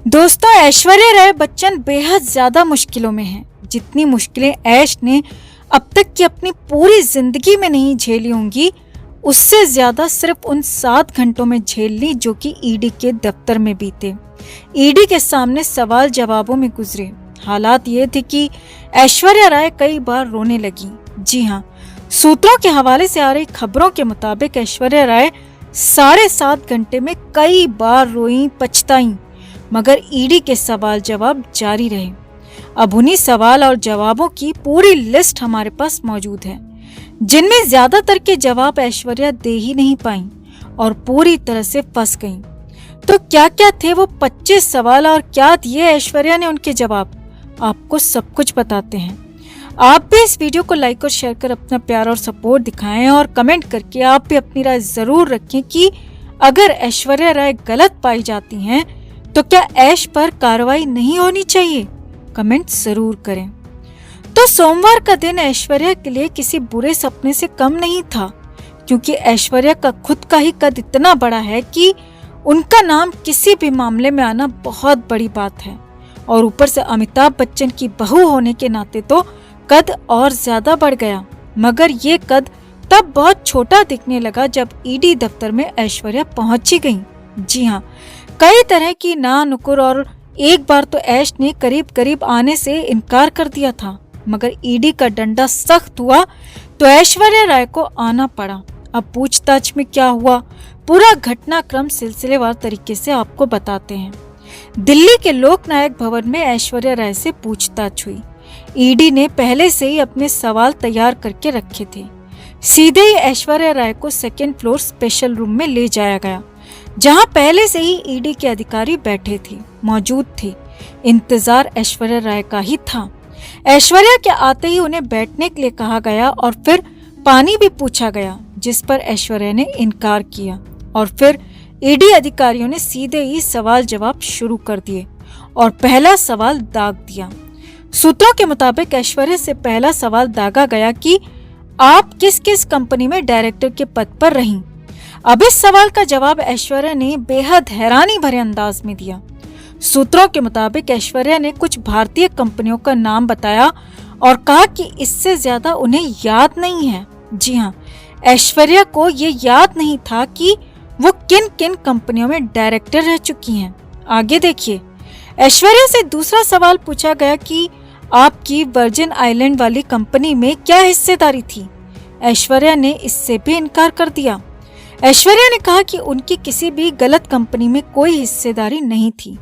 दोस्तों, ऐश्वर्या राय बच्चन बेहद ज्यादा मुश्किलों में हैं। जितनी मुश्किलें ऐश ने अब तक की अपनी पूरी जिंदगी में नहीं झेली होंगी, उससे ज्यादा सिर्फ उन 7 घंटों में झेल ली जो कि ईडी के दफ्तर में बीते। ईडी के सामने सवाल जवाबों में गुजरे। हालात ये थे कि ऐश्वर्या राय कई बार रोने लगी। जी हाँ, सूत्रों के हवाले से आ रही खबरों के मुताबिक ऐश्वर्या राय 7.5 घंटे में कई बार रोई, पछताई, मगर ईडी के सवाल जवाब जारी रहे। अब उन्हीं सवाल और जवाबों की पूरी लिस्ट हमारे पास मौजूद है, जिनमें ज्यादातर के जवाब ऐश्वर्या दे ही नहीं पाई और पूरी तरह से फंस गईं। तो क्या क्या थे वो 25 सवाल और क्या दिए ऐश्वर्या ने उनके जवाब, आपको सब कुछ बताते हैं। आप भी इस वीडियो को लाइक और शेयर कर अपना प्यार और सपोर्ट दिखाएं और कमेंट करके आप भी अपनी राय जरूर रखें कि अगर ऐश्वर्या राय गलत पाई जाती हैं तो क्या ऐश पर कार्रवाई नहीं होनी चाहिए। कमेंट जरूर करें। तो सोमवार का दिन ऐश्वर्या के लिए किसी बुरे सपने से कम नहीं था, क्योंकि ऐश्वर्या का खुद का ही कद इतना बड़ा है कि उनका नाम किसी भी मामले में आना बहुत बड़ी बात है। और ऊपर से अमिताभ बच्चन की बहू होने के नाते तो कद और ज्यादा बढ़ गया। मगर ये कद तब बहुत छोटा दिखने लगा जब ईडी दफ्तर में ऐश्वर्या पहुंची गई। जी हाँ, कई तरह की ना नुकुर और एक बार तो ऐश ने करीब करीब आने से इनकार कर दिया था, मगर ईडी का डंडा सख्त हुआ तो ऐश्वर्या राय को आना पड़ा। अब पूछताछ में क्या हुआ, पूरा घटनाक्रम सिलसिलेवार तरीके से आपको बताते हैं। दिल्ली के लोकनायक भवन में ऐश्वर्या राय से पूछताछ हुई। ईडी ने पहले से ही अपने सवाल तैयार करके रखे थे। सीधे ही ऐश्वर्या राय को 2nd फ्लोर स्पेशल रूम में ले जाया गया, जहां पहले से ही ईडी के अधिकारी बैठे थे, मौजूद थे। इंतजार ऐश्वर्या राय का ही था। ऐश्वर्या के आते ही उन्हें बैठने के लिए कहा गया और फिर पानी भी पूछा गया, जिस पर ऐश्वर्या ने इनकार किया। और फिर ईडी अधिकारियों ने सीधे ही सवाल जवाब शुरू कर दिए और पहला सवाल दाग दिया। सूत्रों के मुताबिक ऐश्वर्या से पहला सवाल दागा गया कि आप किस किस कंपनी में डायरेक्टर के पद पर रहीं। अब इस सवाल का जवाब ऐश्वर्या ने बेहद हैरानी भरे अंदाज में दिया। सूत्रों के मुताबिक ऐश्वर्या ने कुछ भारतीय कंपनियों का नाम बताया और कहा कि इससे ज्यादा उन्हें याद नहीं है। जी हाँ, ऐश्वर्या को ये याद नहीं था कि वो किन किन कंपनियों में डायरेक्टर रह चुकी हैं। आगे देखिए, ऐश्वर्या से दूसरा सवाल पूछा गया कि आपकी वर्जिन आइलैंड वाली कंपनी में क्या हिस्सेदारी थी। ऐश्वर्या ने इससे भी इनकार कर दिया। ऐश्वर्या ने कहा कि उनकी किसी भी गलत कंपनी में कोई हिस्सेदारी नहीं थी।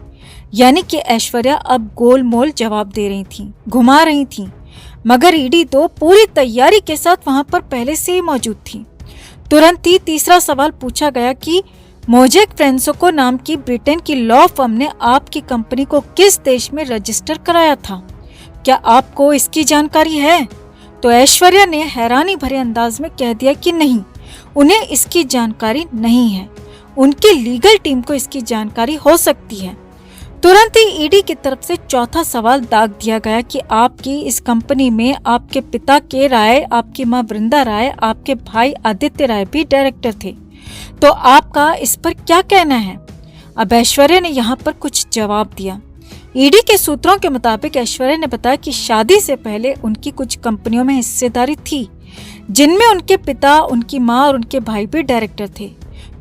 यानी कि ऐश्वर्या अब गोलमोल जवाब दे रही थी, घुमा रही थी। मगर ईडी तो पूरी तैयारी के साथ वहां पर पहले से ही मौजूद थी। तुरंत ही तीसरा सवाल पूछा गया कि मोजेक फ्रेंसोको नाम की ब्रिटेन की लॉ फर्म ने आपकी कंपनी को किस देश में रजिस्टर कराया था, क्या आपको इसकी जानकारी है। तो ऐश्वर्या ने हैरानी भरे अंदाज में कह दिया कि नहीं, उन्हें इसकी जानकारी नहीं है। उनकी लीगल टीम को इसकी जानकारी हो सकती है। तुरंत ही ईडी की तरफ से चौथा सवाल दाग दिया गया कि आपकी इस कंपनी में आपके पिता के राय, आपकी मां वृंदा राय, आपके भाई आदित्य राय भी डायरेक्टर थे। तो आपका इस पर क्या कहना है। अब ऐश्वर्या ने यहाँ पर कुछ जवाब दिया। ईडी के सूत्रों के मुताबिक ऐश्वर्या ने बताया कि शादी से पहले उनकी कुछ कंपनियों में हिस्सेदारी थी, जिनमें उनके पिता, उनकी मां और उनके भाई भी डायरेक्टर थे।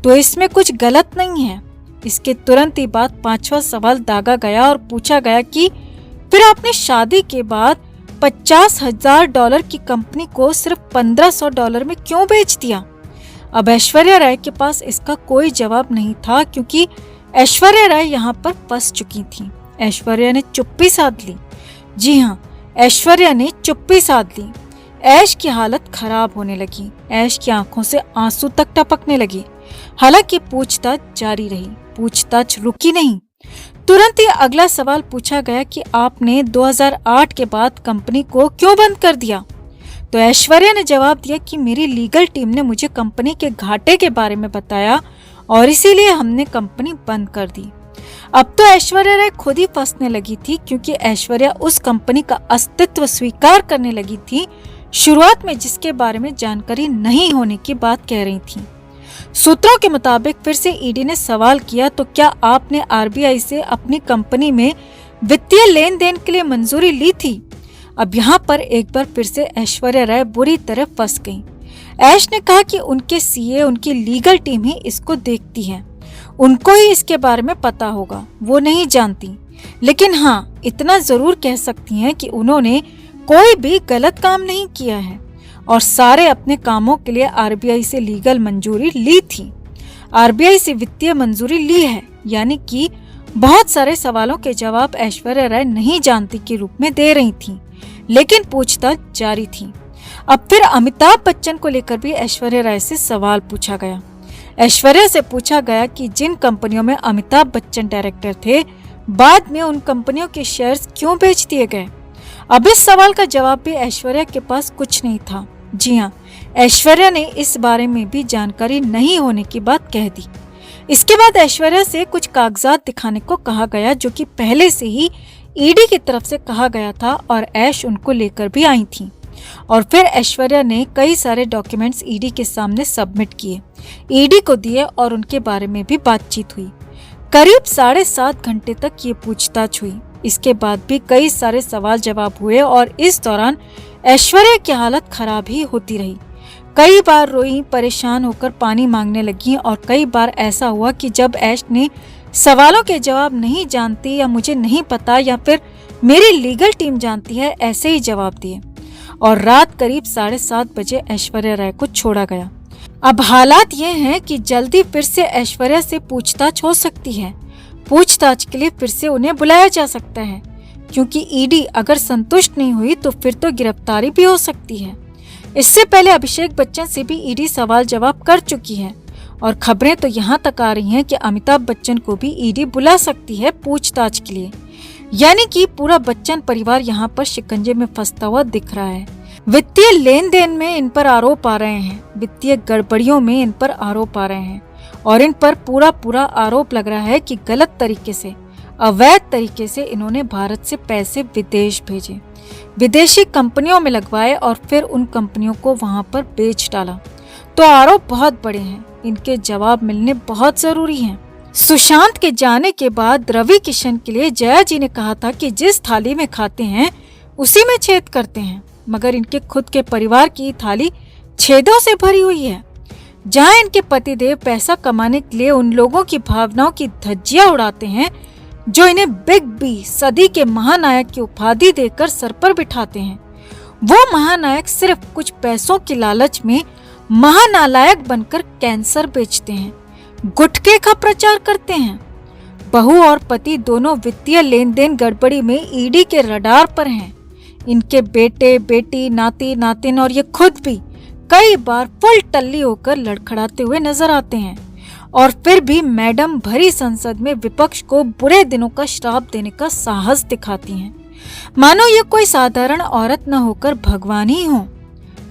तो इसमें कुछ गलत नहीं है। इसके तुरंत ही बाद 5वां सवाल दागा गया और पूछा गया कि फिर आपने शादी के बाद $50,000 की कंपनी को सिर्फ $1,500 में क्यों बेच दिया। अब ऐश्वर्या राय के पास इसका कोई जवाब नहीं था, क्योंकि ऐश्वर्या राय यहाँ पर फंस चुकी थी। ऐश्वर्या ने चुप्पी साध ली। जी हाँ, ऐश्वर्या ने चुप्पी साध ली। ऐश की हालत खराब होने लगी। ऐश की आंखों से आंसू तक टपकने लगे। हालांकि पूछताछ जारी रही, पूछताछ रुकी नहीं। तुरंत ही अगला सवाल पूछा गया कि आपने 2008 के बाद कंपनी को क्यों बंद कर दिया। तो ऐश्वर्या ने जवाब दिया कि मेरी लीगल टीम ने मुझे कंपनी के घाटे के बारे में बताया और इसीलिए हमने कंपनी बंद कर दी। अब तो ऐश्वर्या राय खुद ही फंसने लगी थी, क्योंकि ऐश्वर्या उस कंपनी का अस्तित्व स्वीकार करने लगी थी, शुरुआत में जिसके बारे में जानकारी नहीं होने की बात कह रही थी। सूत्रों के मुताबिक फिर से ईडी ने सवाल किया, तो क्या आपने आरबीआई से अपनी कंपनी में वित्तीय लेन देन के लिए मंजूरी ली थी? अब यहाँ पर एक बार फिर से ऐश्वर्या राय बुरी तरह फंस गईं। ऐश ने कहा कि उनके सीए, उनकी लीगल टीम ही इसको देखती है, उनको ही इसके बारे में पता होगा, वो नहीं जानती। लेकिन हाँ, इतना जरूर कह सकती हैं कि उन्होंने कोई भी गलत काम नहीं किया है और सारे अपने कामों के लिए आरबीआई से लीगल मंजूरी ली थी। आरबीआई से वित्तीय मंजूरी ली है, यानी कि बहुत सारे सवालों के जवाब ऐश्वर्या राय नहीं जानती के रूप में दे रही थी, लेकिन पूछताछ जारी थी। अब फिर अमिताभ बच्चन को लेकर भी ऐश्वर्या राय से सवाल पूछा गया। ऐश्वर्या से पूछा गया कि जिन कंपनियों में अमिताभ बच्चन डायरेक्टर थे, बाद में उन कंपनियों के शेयर्स क्यों बेच दिए गए? अब इस सवाल का जवाब भी ऐश्वर्या के पास कुछ नहीं था। जी हाँ, ऐश्वर्या ने इस बारे में भी जानकारी नहीं होने की बात कह दी। इसके बाद ऐश्वर्या से कुछ कागजात दिखाने को कहा गया, जो कि पहले से ही ईडी की तरफ से कहा गया था और ऐश उनको लेकर भी आई थी। और फिर ऐश्वर्या ने कई सारे डॉक्यूमेंट्स ईडी के सामने सबमिट किए, ईडी को दिए और उनके बारे में भी बातचीत हुई। करीब 7.5 घंटे तक ये पूछताछ हुई। इसके बाद भी कई सारे सवाल जवाब हुए और इस दौरान ऐश्वर्या की हालत खराब ही होती रही। कई बार रोई, परेशान होकर पानी मांगने लगी और कई बार ऐसा हुआ कि जब ऐश ने सवालों के जवाब नहीं जानती या मुझे नहीं पता या फिर मेरी लीगल टीम जानती है, ऐसे ही जवाब दिए और रात करीब 7:30 बजे ऐश्वर्या राय को छोड़ा गया। अब हालात ये हैं कि जल्दी फिर से ऐश्वर्या से पूछताछ हो सकती है। पूछताछ के लिए फिर से उन्हें बुलाया जा सकता है, क्योंकि ईडी अगर संतुष्ट नहीं हुई तो फिर तो गिरफ्तारी भी हो सकती है। इससे पहले अभिषेक बच्चन से भी ईडी सवाल जवाब कर चुकी है और खबरें तो यहाँ तक आ रही हैं कि अमिताभ बच्चन को भी ईडी बुला सकती है पूछताछ के लिए। यानी कि पूरा बच्चन परिवार यहाँ पर शिकंजे में फंसता हुआ दिख रहा है। वित्तीय लेन देन में इन पर आरोप आ रहे हैं, वित्तीय गड़बड़ियों में इन पर आरोप आ रहे हैं और इन पर पूरा आरोप लग रहा है कि गलत तरीके से, अवैध तरीके से इन्होंने भारत से पैसे विदेश भेजे, विदेशी कंपनियों में लगवाए और फिर उन कंपनियों को वहां पर बेच डाला। तो आरोप बहुत बड़े हैं, इनके जवाब मिलने बहुत जरूरी हैं। सुशांत के जाने के बाद रवि किशन के लिए जया जी ने कहा था कि जिस थाली में खाते हैं उसी में छेद करते हैं, मगर इनके खुद के परिवार की थाली छेदों से भरी हुई है। जहां इनके पतिदेव पैसा कमाने के लिए उन लोगों की भावनाओं की धज्जियां उड़ाते हैं जो इन्हें बिग बी, सदी के महानायक की उपाधि देकर सर पर बिठाते हैं, वो महानायक सिर्फ कुछ पैसों की लालच में महानालायक बनकर कैंसर बेचते हैं, गुटखे का प्रचार करते हैं। बहू और पति दोनों वित्तीय लेन देन गड़बड़ी में ईडी के रडार पर हैं। इनके बेटे, बेटी, नाती, नातिन और ये खुद भी कई बार फुल टल्ली होकर लड़खड़ाते हुए नजर आते हैं और फिर भी मैडम भरी संसद में विपक्ष को बुरे दिनों का श्राप देने का साहस दिखाती हैं, मानो ये कोई साधारण औरत न होकर भगवान ही हो।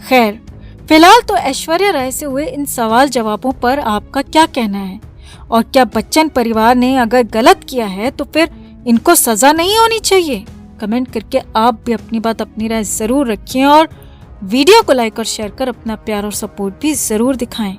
खैर, फिलहाल तो ऐश्वर्या राय से हुए इन सवाल जवाबों पर आपका क्या कहना है और क्या बच्चन परिवार ने अगर गलत किया है तो फिर इनको सजा नहीं होनी चाहिए? कमेंट करके आप भी अपनी बात, अपनी राय जरूर रखें और वीडियो को लाइक और शेयर कर अपना प्यार और सपोर्ट भी जरूर दिखाएं।